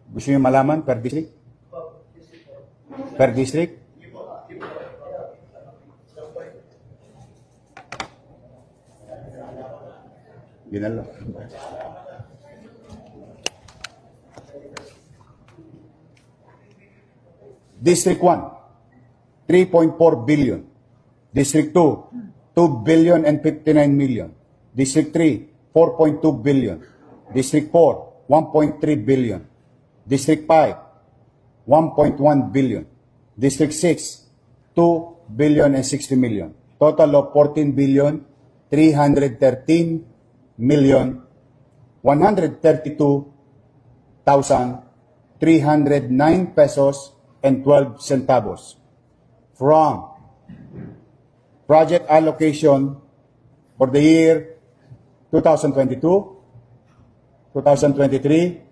Gusto niyo malaman per district? Per district? Ginalo. District 1, 3.4 billion. District 2, 2 billion and 59 million. District 3, 4.2 billion. District 4, 1.3 billion. District 5, 1.1 billion. District 6, 2 billion and 60 million. Total of 14 billion, 313 million, 132,309 pesos and 12 centavos from project allocation for the year 2022, 2023,